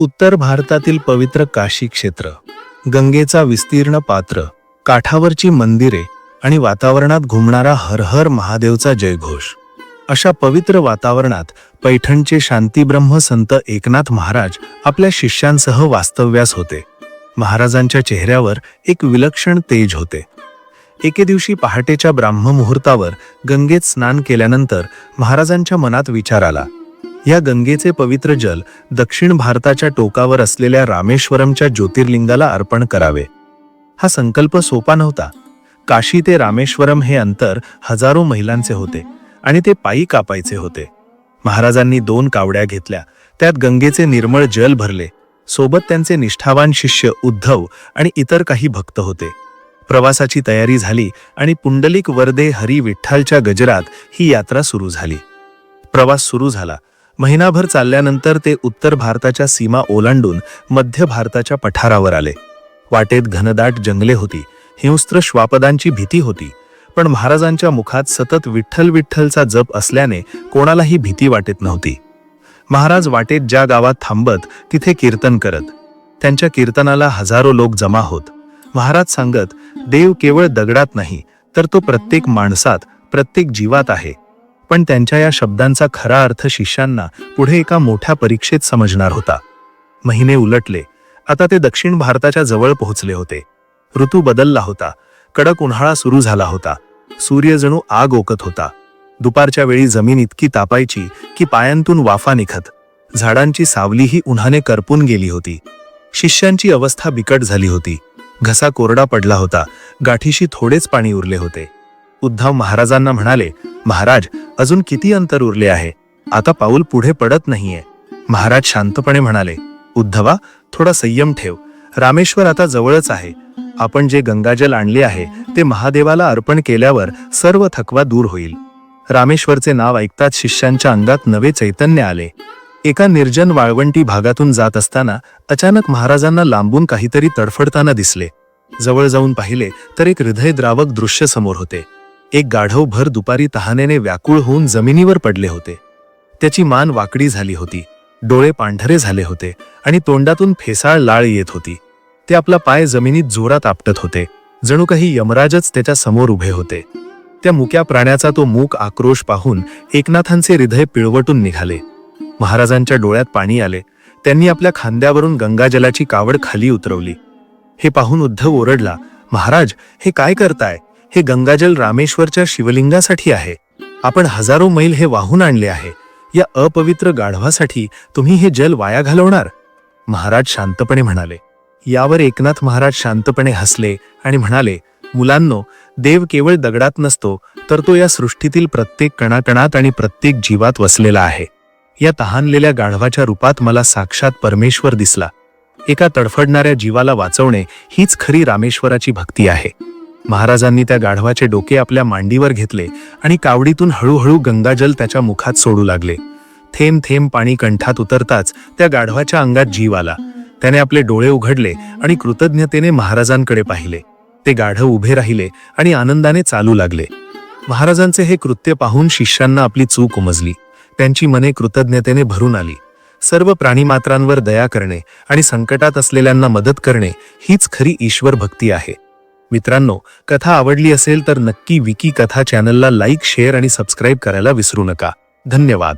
उत्तर भारतातील पवित्र काशी क्षेत्र, गंगेचा विस्तीर्ण पात्र, काठावरची मंदिरे आणि वातावरणात घुमणारा हर हर महादेवचा जयघोष. अशा पवित्र वातावरणात पैठणचे शांतीब्रह्म संत एकनाथ महाराज आपल्या शिष्यांसह वास्तव्यास होते. महाराजांच्या चेहऱ्यावर एक विलक्षण तेज होते. एके दिवशी पहाटेच्या ब्राह्ममुहूर्तावर गंगेत स्नान केल्यानंतर महाराजांच्या मनात विचार आला, या गंगेचे पवित्र जल दक्षिण भारताच्या टोकावर असलेल्या रामेश्वरमच्या ज्योतिर्लिंगाला अर्पण करावे. हा संकल्प सोपा नव्हता. काशी ते रामेश्वरम हे अंतर हजारो मैलांचे होते आणि ते पायी कापायचे होते. महाराजांनी 2 कावड्या घेतल्या, त्यात गंगेचे निर्मळ जल भरले. सोबत त्यांचे निष्ठावान शिष्य उद्धव आणि इतर काही भक्त होते. प्रवासाची तयारी झाली आणि पुंडलिक वरदे हरी विठ्ठलच्या गजरात ही यात्रा सुरू झाली. प्रवास सुरू झाला. महिनाभर चालल्यानंतर ते उत्तर भारताच्या सीमा ओलांडून मध्य भारताच्या पठारावर आले. वाटेत घनदाट जंगले होती, हिंस्त्र श्वापदांची भीती होती, पण महाराजांच्या मुखात सतत विठ्ठल विठ्ठलचा जप असल्याने कोणालाही भीती वाटत नव्हती. महाराज वाटेत ज्या गावात थांबत तिथे कीर्तन करत. त्यांच्या कीर्तनाला हजारो लोक जमा होत. महाराज सांगत, देव केवळ दगडात नाही तर तो प्रत्येक माणसात, प्रत्येक जीवात आहे. पण त्यांच्या या शब्दांचा खरा अर्थ शिष्यांना पुढे एका मोठ्या परीक्षेत समजणार होता. महिने उलटले. आता ते दक्षिण भारताच्या जवळ पोहोचले होते. ऋतू बदलला होता. कडक उन्हाळा सुरू झाला होता. सूर्य जणू आग ओकत होता. दुपारच्या वेळी जमीन इतकी तापायची की पायांतून वाफा निघत. झाडांची सावलीही उन्हाने करपून गेली होती. शिष्यांची अवस्था बिकट झाली होती. घसा कोरडा पडला होता. गाठीशी थोडेच पाणी उरले होते. उद्धव महाराजांना म्हणाले, महाराज, अजून किती अंतर उरले आहे? आता पाऊल पुढे पडत नाहीये. महाराज शांतपणे म्हणाले, उद्धवा, थोडा संयम ठेव. रामेश्वर आता जवळच आहे. आपण जे गंगाजल आणले आहे ते महादेवाला अर्पण केल्यावर सर्व थकवा दूर होईल. रामेश्वरचे नाव ऐकताच शिष्यांच्या अंगात नवे चैतन्य आले. एका निर्जन वाळवंटी भागातून जात असताना अचानक महाराजांना लांबून काहीतरी तडफडताना दिसले. जवळ जाऊन पाहिले तर एक हृदयद्रावक दृश्य समोर होते. एक गाढव भर दुपारी तहानेने व्याकुळ होऊन जमिनीवर पडले होते. त्याची मान वाकडी झाली होती, डोळे पांढरे झाले होते आणि तोंडातून फेसाळ लाळ येत होती. ते आपला पाय जमिनीत जोरात आपटत होते. जणू काही यमराजच त्याच्या समोर उभे होते. त्या मुक्या प्राण्याचा तो मूक आक्रोश पाहून एकनाथांचे हृदय पिळवटून निघाले. महाराजांच्या डोळ्यात पाणी आले. त्यांनी आपल्या खांद्यावरून गंगाजलाची कावड खाली उतरवली. हे पाहून उद्धव ओरडला, महाराज, हे काय करताय? हे गंगाजल रामेश्वरच्या शिवलिंगासाठी आहे. आपण हजारो मैल हे वाहून आणले आहे. या अपवित्र गाढवासाठी तुम्ही हे जल वाया घालवणार? महाराज शांतपणे म्हणाले. यावर एकनाथ महाराज शांतपणे हसले आणि म्हणाले, मुलांनो, देव केवळ दगडात नसतो तर तो या सृष्टीतील प्रत्येक कणाकणात आणि प्रत्येक जीवात वसलेला आहे. या तहानलेल्या गाढवाच्या रूपात मला साक्षात परमेश्वर दिसला. एका तडफडणाऱ्या जीवाला वाचवणे हीच खरी रामेश्वराची भक्ती आहे. महाराजांनी त्या गाढवाचे डोके आपल्या मांडीवर घेतले आणि कावडीतून हळूहळू गंगाजल त्याच्या मुखात सोडू लागले. थेंब थेंब पाणी कंठात उतरताच त्या गाढवाच्या अंगात जीव आला. त्याने आपले डोळे उघडले आणि कृतज्ञतेने महाराजांकडे पाहिले. ते गाढव उभे राहिले आणि आनंदाने चालू लागले. महाराजांचे हे कृत्य पाहून शिष्यांना आपली चूक उमजली. त्यांची मने कृतज्ञतेने भरून आली. सर्व प्राणीमात्रांवर दया करणे आणि संकटात असलेल्यांना मदत करणे हीच खरी ईश्वर भक्ती आहे. मित्रांनो, कथा आवडली असेल तर नक्की विकी कथा चॅनलला लाईक, शेअर आणि सबस्क्राईब करायला विसरू नका. धन्यवाद.